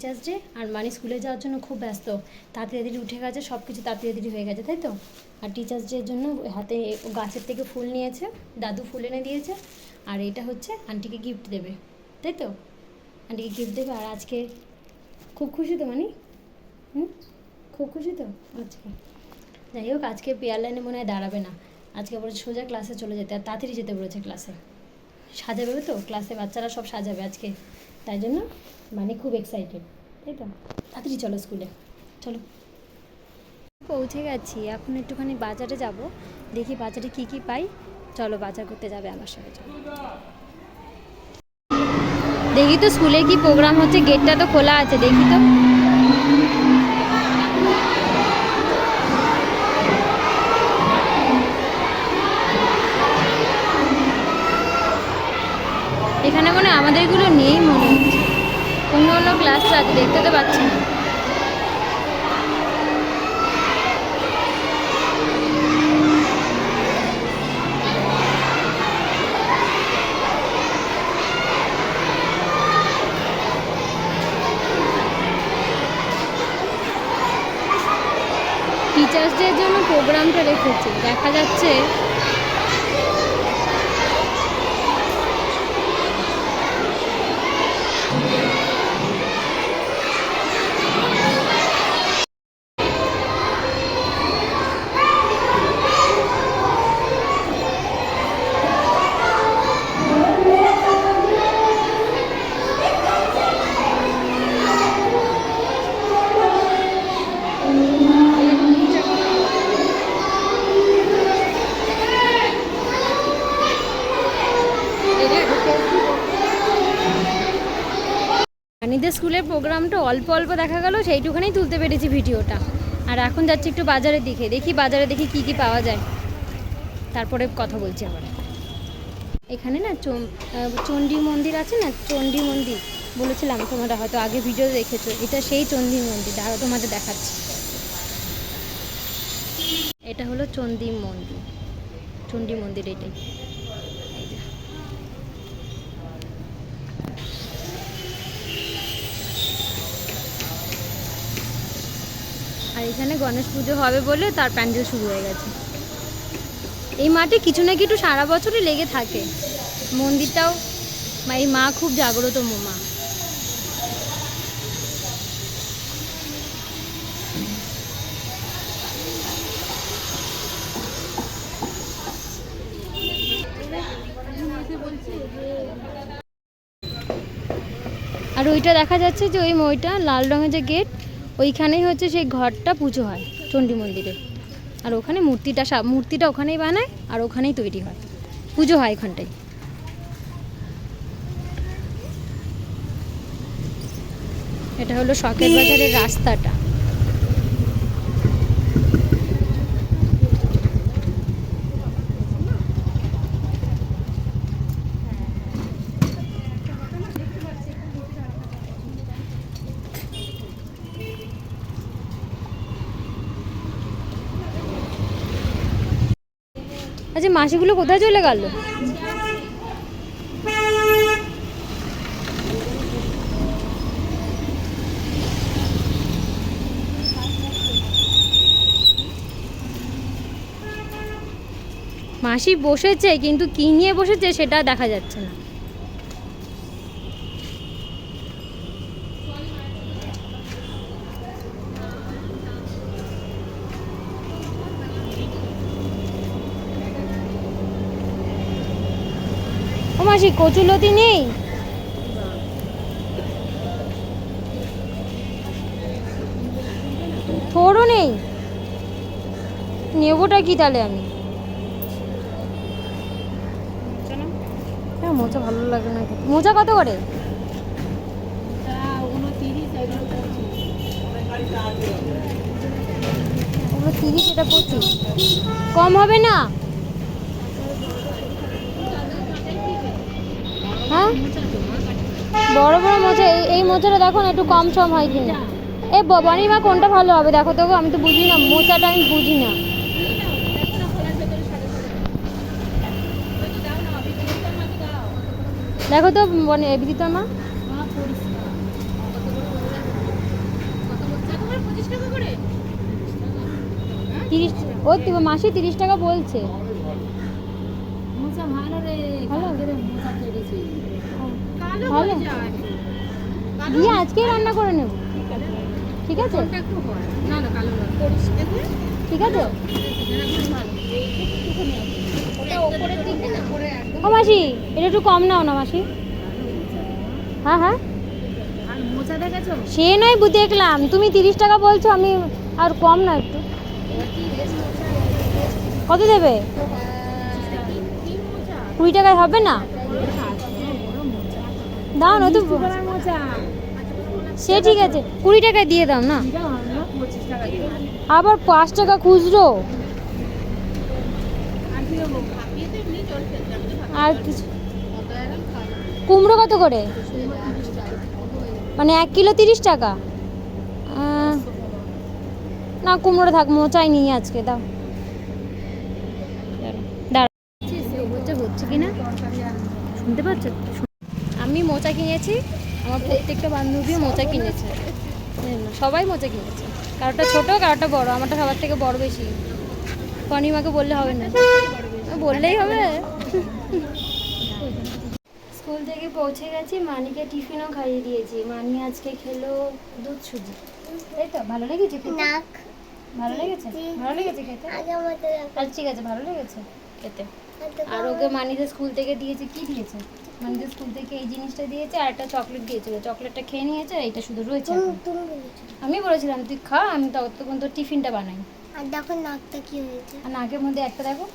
Teachers day আর মানে স্কুলে যাওয়ার জন্য খুব ব্যস্ত, তাড়াতাড়ি উঠে গেছে, সব কিছু তাড়াতাড়ি হয়ে গেছে, তাই তো? আর টিচার্স ডের জন্য হাতে গাছের থেকে ফুল নিয়েছে, দাদু ফুল এনে দিয়েছে, আর এটা হচ্ছে আন্টিকে গিফট দেবে, তাই তো? আন্টিকে গিফট দেবে। আর আজকে খুব খুশি তো মানে? খুব খুশি তো আজকে? যাই হোক, আজকে পেয়ার লাইনে মনে হয় দাঁড়াবে না, আজকে বলে সোজা ক্লাসে চলে যেতে, আর তাড়াতাড়ি যেতে বলেছে ক্লাসে, সাজাবে তো ক্লাসে, বাচ্চারা সব সাজাবে আজকে, তাই জন্য মানে খুব এক্সাইটেড, তাই তো? তাড়াতাড়ি চলো স্কুলে, চলো। পৌঁছে গেছি, এখন একটুখানি বাজারে যাব, দেখি বাজারে কি কি পাই। চলো বাজার করতে যাবে আমার সাথে, চলো। দেখি তো স্কুলে কি প্রোগ্রাম হচ্ছে, গেটটা তো খোলা আছে, দেখি তো। এখানে মনে হয় আমাদেরগুলো নেই, মনে হচ্ছে অন্য অন্য ক্লাস আছে, দেখতে তো পাচ্ছি না। টিচার্স ডের জন্য প্রোগ্রামটা রেখেছে, দেখা যাচ্ছে রানীদের স্কুলের প্রোগ্রামটা অল্প অল্প দেখা গেল, সেইটুখানেই তুলতে পেরেছি ভিডিওটা। আর এখন যাচ্ছি একটু বাজারের দিকে, দেখি বাজারে দেখি কি কি পাওয়া যায়, তারপরে কথা বলছি আবার। এখানে না চণ্ডী মন্দির আছে না, চণ্ডী মন্দির বলেছিলাম তোমরা হয়তো আগে ভিডিও দেখেছো, এটা সেই চণ্ডী মন্দির, আরও তোমাদের দেখাচ্ছি। এটা হলো চণ্ডী মন্দির, চণ্ডী মন্দির এটাই। আর এখানে গণেশ পুজো হবে বলে তার প্যান্ডেল শুরু হয়ে গেছে। এই মাঠে কিছু না কিছু সারা বছরই লেগে থাকে, মন্দিরটাও এই মা খুব জাগ্রত মা। আর ওইটা দেখা যাচ্ছে যে ওই মইটা লাল রঙের যে গেট, ওইখানেই হচ্ছে সেই ঘরটা পুজো হয় চণ্ডী মন্দিরে। আর ওখানে মূর্তিটা ওখানেই বানায়, আর ওখানেই তৈরি হয়, পুজো হয় এখানটাই। এটা হলো শখের বাজারের রাস্তাটা। আচ্ছা, মাসিগুলো কোথায় চলে গেল? মাসি বসেছে, কিন্তু কি নিয়ে বসেছে সেটা দেখা যাচ্ছে না। ও মাসি, কচুলতি নেই? থোড়ও নেই? নেবোটা কি তাহলে আমি? হ্যাঁ, মোচা ভালো লাগে না। মোচা কত করে? 30, এটা 25, কম হবে না? হ্যাঁ, বড় বড় মোচা, এই মোচাটা দেখো না একটু কম সম হয় কিনা। বনি মা, কোনটা ভালো হবে দেখো তো, আমি তো বুঝি না, মোচাটা আমি বুঝি না। দেখো তো বিদিত মা। ও মাসি 30 টাকা বলছে। মোচা ভালো রে, ভালো? কালকে মোচা কেটেছি। কালো ভালো? হয়ে যায়। দিয়ে আজকেই রান্না করে নেব, ঠিক আছে? কোনটা একটু হয়? না না কালো না। পরিষ্কার ঠিক আছে। ভালো। ওটা উপরের দিকে না, উপরে একদম ও মাসি এটা একটু কম নাও না মাসি। হ্যাঁ হ্যাঁ আর মোচা দেখেছো? সে নয় দেখলাম, তুমি 30 টাকা বলছো, আমি আর কম না একটু। কত দেবে? 20 টাকায় হবে না? দাও না তো, মোচা সে ঠিক আছে 20 টাকায় দিয়ে দাও না। 25 টাকা দিয়ে। আবার 5 টাকা খুচরো। আর কি দেবো? আর কিছু? কুমড়ো কত করে? মানে 1 কিলো 30 টাকা? না কুমড়োটা থাক, মোচাই নিই আজকে, দাও। হচ্ছে কি না শুনতে পাচ্ছ? আমি মোচা কিনেছি, আমার প্রত্যেকটা বান্ধবীও মোচা কিনেছে, সবাই মোচা কিনেছে। কারোটা ছোট, কারোটা বড়, আমারটা সবার থেকে বড় বেশি। ফনিমাকে বললে হবে না, বললেই হবে। স্কুল থেকে পৌঁছে গেছি, মানিকে টিফিনও খাইয়ে দিয়েছি। মানি আজকে খেলো দুধ সুজি, তাই তো? ভালো লেগেছে খেতে? ভালো লেগেছে? ভালো লেগেছে খেতে? আচ্ছা ঠিক আছে, ভালো লেগেছে খেতে। আর ওকে মানিদের স্কুল থেকে দিয়েছে, কি দিয়েছে? মানিদের স্কুল থেকে এই জিনিসটা দিয়েছে আর একটা চকলেট দিয়েছিল, চকলেটটা খেয়ে নিয়েছে, এইটা শুধু রয়েছে এখন। আমি বলেছিলাম তুই খা, আমি ততক্ষণ তোর টিফিনটা বানাই। আর দেখো নাকটা কি হয়েছে। আর নাকের মধ্যে একটা দেখো,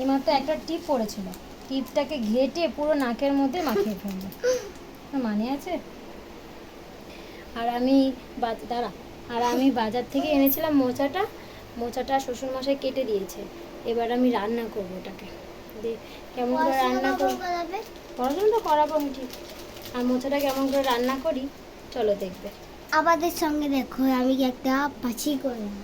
এইমাত্র একটা টিপ পড়েছিল, টিপটাকে ঘেটে পুরো নাকের মধ্যে মাখিয়ে ফেলবে। মানে আছে? আর আমি দাঁড়া, আর আমি বাজার থেকে এনেছিলাম মোচাটা, মোচাটা শ্বশুরমশাই কেটে দিয়েছে। এবার আমি রান্না করবো ওটাকে, কেমন করে রান্না করবো, পড়াশোনা তো করাবো আমি ঠিক। আর মোচাটা কেমন করে রান্না করি চলো দেখবে। আমাদের সঙ্গে দেখো আমি একটা পাচি করলাম।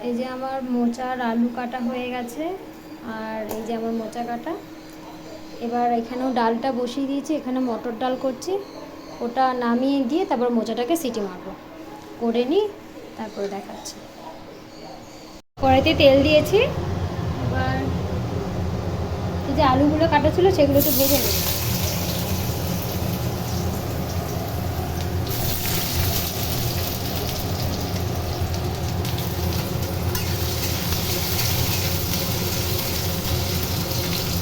এই যে আমার মোচার আলু কাটা হয়ে গেছে, আর এই যে আমার মোচা কাটা। এবার এখানেও ডালটা বসিয়ে দিয়েছি, এখানে মটর ডাল করছি, ওটা নামিয়ে দিয়ে তারপর মোচাটাকে সিটি মারবো, করে নিই তারপরে দেখাচ্ছি। কড়াইতে তেল দিয়েছি, এবার এই যে আলুগুলো কাটা ছিল সেগুলো একটু ভেজে নেব।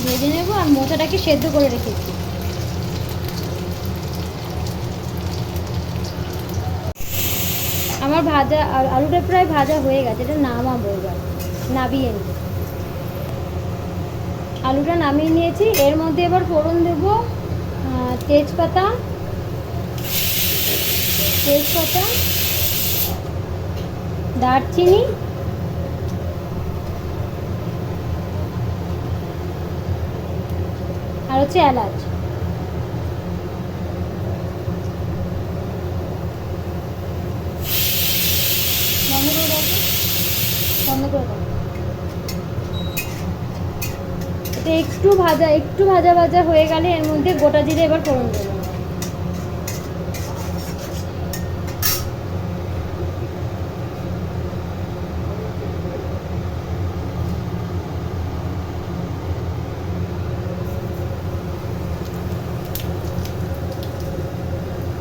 ভেজে নেবো, আর মোচাটাকে সেদ্ধ করে রেখেছি। আমার ভাজা আলুটা প্রায় ভাজা হয়ে গেছে, এটা নামাবো এবার, নামিয়ে নিই। আলুটা নামিয়ে নিয়েছি, এর মধ্যে এবার ফোড়ন দেবো তেজপাতা, দারচিনি, আর হচ্ছে এলাচ। বন্ধ করে দাও। এটা একটু ভাজা ভাজা হয়ে গেলে এর মধ্যে গোটা জিরে এবার ফোড়ন দেবো।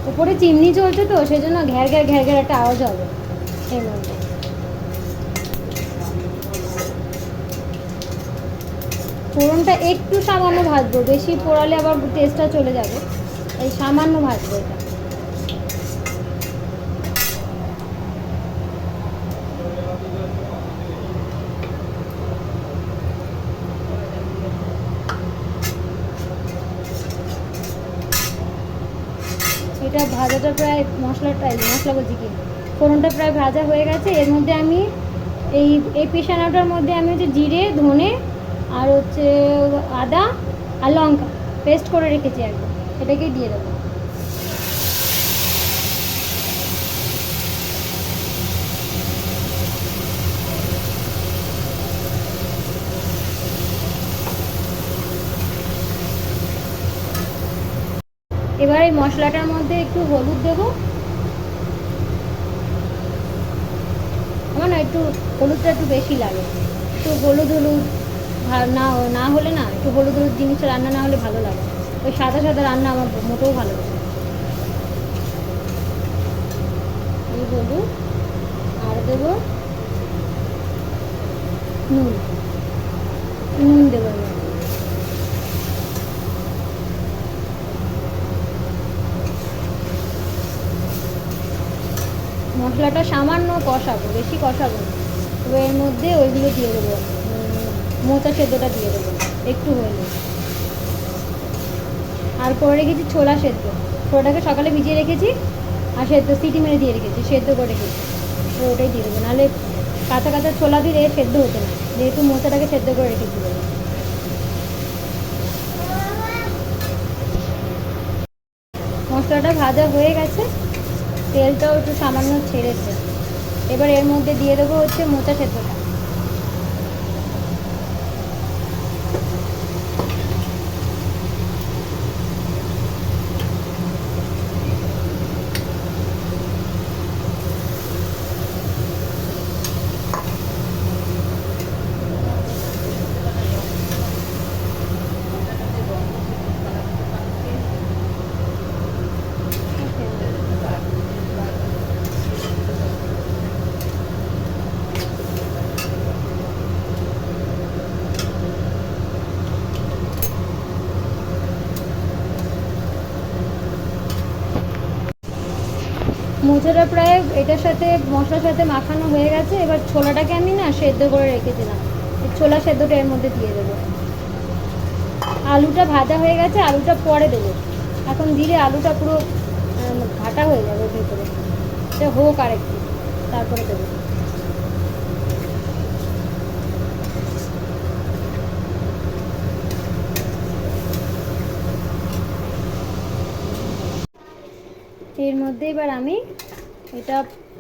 উপরে চিমনি চলছে তো সেজন্য ঘ্যার ঘ্যার ঘ্যার ঘ্যার একটা আওয়াজ হবে এর মধ্যে। ফোড়নটা একটু সামান্য ভাজবো, বেশি পোড়ালে আবার টেস্টটা চলে যাবে, এই সামান্য ভাজবো এটা। এটা ভাজাটা প্রায় মশলা বলছি কি, ফোড়নটা প্রায় ভাজা হয়ে গেছে। এর মধ্যে আমি এই পিষানোটার মধ্যে আমি হচ্ছে জিরে, ধনে আর হচ্ছে আদা আর লঙ্কা পেস্ট করে রেখেছি একদম, এটাকেই দিয়ে দেবো। এবার এই মশলাটার মধ্যে একটু হলুদ দেবো, সময় না একটু হলুদটা একটু বেশি লাগে, একটু হলুদ হলুদ না না হলে না, একটু হলুদ হলুদ জিনিসটা রান্না না হলে ভালো লাগে। ওই সাদা সাদা রান্না আমার মোটেও ভালো লাগে না। এই হলুদ আর দেবো নুন, নুন দেবো এবার। মশলাটা সামান্য কষাবো, বেশি কষাবো না। এবার এর মধ্যে ওইগুলো দিয়ে দেবো, মোচা সেদ্ধটা দিয়ে দেবো একটু হলে। আর করে রেখেছি ছোলা সেদ্ধ, ছোলাটাকে সকালে ভিজিয়ে রেখেছি আর সেদ্ধ সিটি মেরে দিয়ে রেখেছি, সেদ্ধ করে রেখেছি। তো ওটাই দিয়ে দেবো, নাহলে কাঁচা কাঁচা ছোলা দিলে সেদ্ধ হতো না, যেহেতু মোচাটাকে সেদ্ধ করে রেখেছি বলে। মশলাটা ভাজা হয়ে গেছে, তেলটাও একটু সামান্য ছেড়েছে। এবার এর মধ্যে দিয়ে দেবো হচ্ছে মোচা সেদ্ধটা। মোচাটা প্রায় এটার সাথে মশলার সাথে মাখানো হয়ে গেছে। এবার ছোলাটাকে আমি না সেদ্ধ করে রেখেছিলাম, ছোলা সেদ্ধটা এর মধ্যে দিয়ে দেবো। আলুটা ভাজা হয়ে গেছে, আলুটা পরে দেবো, এখন দিলে আলুটা পুরো ঘাটা হয়ে যাবে ভেতরে। এটা হোক আর একটু, তারপরে দেবো। এর মধ্যে এবার আমি এটা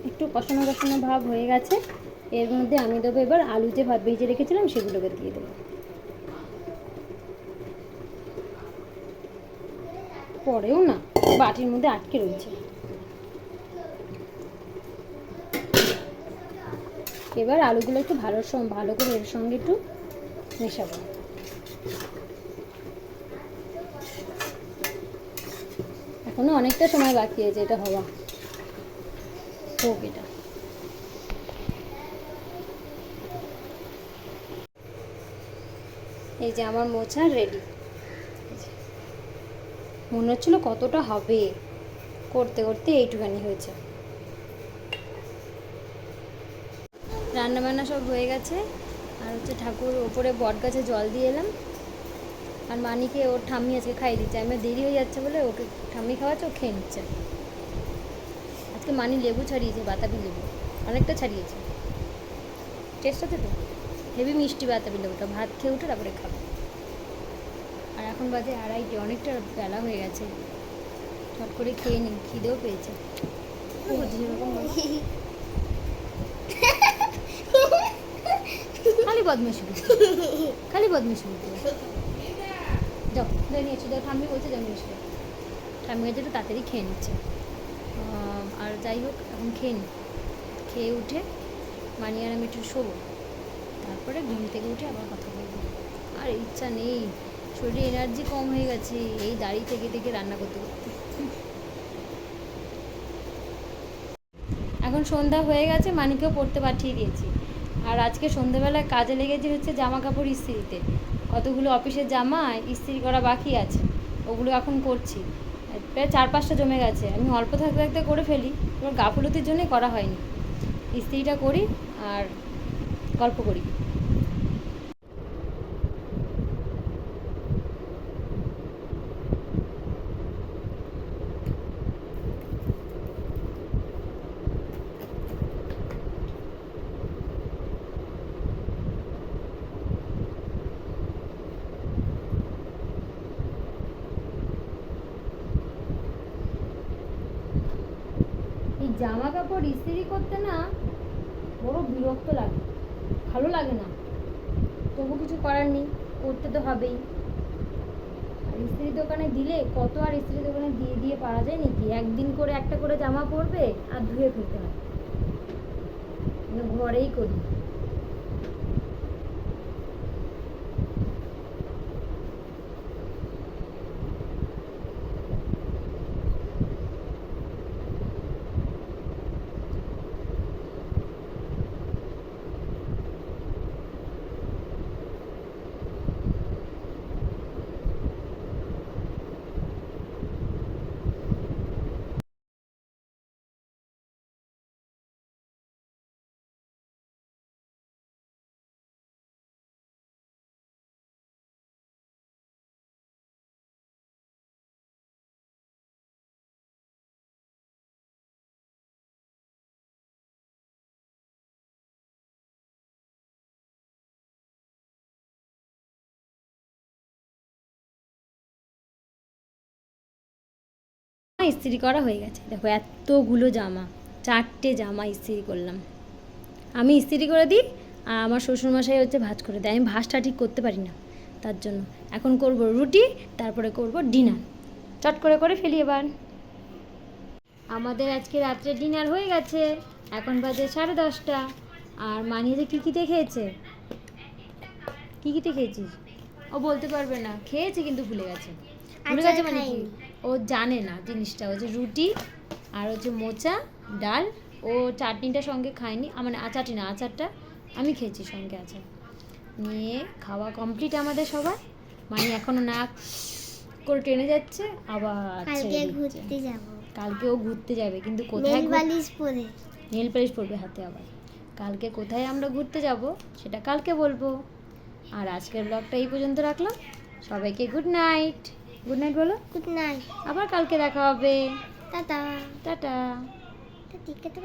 একটু কষানো কষানো ভাব হয়ে গেছে, এর মধ্যে আমি দেবো এবার আলু যে ভাত ভেজে রেখেছিলাম সেগুলোকে দিয়ে দেবো। পরেও না, বাটির মধ্যে আটকে রয়েছে। এবার আলুগুলো একটু ভালো করে এর সঙ্গে একটু মেশাবো। এখনো অনেকটা সময় বাকি আছে এটা হওয়া, হোক এটা। এই যে আমার মোচা রেডি। মনে হচ্ছিল কতটা হবে, করতে করতে এইটুখানি হয়েছে। রান্নাবান্না সব হয়ে গেছে, আর হচ্ছে ঠাকুর ওপরে বট গাছে জল দিয়ে এলাম। আর মানিকে ওর ঠাম্মি আজকে খাইয়ে দিচ্ছে, আমার দেরি হয়ে যাচ্ছে বলে ওকে ঠাম্মি খাওয়াচ্ছে, ও খেয়ে নিচ্ছে। আজকে মানি লেবু ছাড়িয়েছে, বাতাবি লেবু অনেকটা ছাড়িয়েছে। টেস্ট আছে তো, হেভি মিষ্টি বাতাবি লেবুটা। ভাত খেয়ে উঠে তারপরে খাবো। আর এখন বাজে 2:30, অনেকটা বেলা হয়ে গেছে। চট করে খেয়ে নিই, খিদেও পেয়েছে। খালি বদমাশি করছে, খালি বদমাশি করছে। যাও ধরে নিয়েছি, যাও, ঠাম্মি বলছে যাও নিয়ে এসে। ঠাম্মি গেছে একটু তাড়াতাড়ি খেয়ে নিচ্ছে। আর যাই হোক, এখন খেয়ে নিই। খেয়ে উঠে মানি আর আমি একটু শোবো, তারপরে ঘুম থেকে উঠে আবার কথা বলবো। আর ইচ্ছা নেই, শরীরে এনার্জি কম হয়ে গেছে এই দাঁড়িয়ে থেকে থেকে রান্না করতে করতে। এখন সন্ধ্যা হয়ে গেছে, মানিকেও পড়তে পাঠিয়ে দিয়েছি। আর আজকে সন্ধ্যাবেলায় কাজে লেগেছে হচ্ছে জামা কাপড় ইস্ত্রিতে। কতগুলো অফিসের জামা ইস্ত্রি করা বাকি আছে, ওগুলো এখন করছি। প্রায় 4-5টা জমে গেছে, আমি অল্প থাকতে থাকতে করে ফেলি, এবার গাফলতির জন্যই করা হয়নি। ইস্ত্রিটা করি আর গল্প করি। এই জামা কাপড় ইস্ত্রি করতে না বড় বিরক্ত লাগে, ভালো লাগে না, তবু কিছু করার নেই, করতে তো হবেই। আর ইস্ত্রি দোকানে দিলে কত আর ইস্ত্রি দোকানে দিয়ে দিয়ে পারা যায় নাকি? একদিন করে একটা করে জামা পরবে আর ধুয়ে ফেলতে হয়। কিন্তু ঘরেই করি। ইস্ত্রি করা হয়ে গেছে। দেখো এতগুলো জামা, 4টে জামা ইস্ত্রি করলাম। আমি ইস্ত্রি করে দিই আর আমার শ্বশুরমশাই হচ্ছে ভাঁজ করে দেয়। আমি ভাঁজটা ঠিক করতে পারি না, তার জন্য এখন করব রুটি, তারপরে করব ডিনার। চট করে করে ফেলি এবার। আমাদের আজকে রাত্রে ডিনার হয়ে গেছে, এখন বাজে 10:30। আর মানিয়ে যে কী খেয়েছে, কীতে খেয়েছিস? ও বলতে পারবে না, খেয়েছে কিন্তু ভুলে গেছে। ভুলে গেছে মানে কি, ও জানে না জিনিসটা। ও যে রুটি আর হচ্ছে মোচা ডাল, ও চাটনিটা সঙ্গে খায়নি, মানে আচারটি না, আচারটা আমি খেয়েছি সঙ্গে আচার নিয়ে। খাওয়া কমপ্লিট আমাদের সবার। মানে এখনো নাক করে টেনে যাচ্ছে, আবার কালকে ঘুরতে যাব। কালকে ও ঘুরতে যাবে, কিন্তু কোথায়? নেল পালিশ পরে। নেল পালিশ পরবে হাতে আবার। কালকে কোথায় আমরা ঘুরতে যাব সেটা কালকে বলবো। আর আজকের ব্লগটা এই পর্যন্ত রাখলাম। সবাইকে গুড নাইট। গুড নাইট বলো। Good night. আবার কালকে দেখা হবে। টাটা। টাটা। টিকেট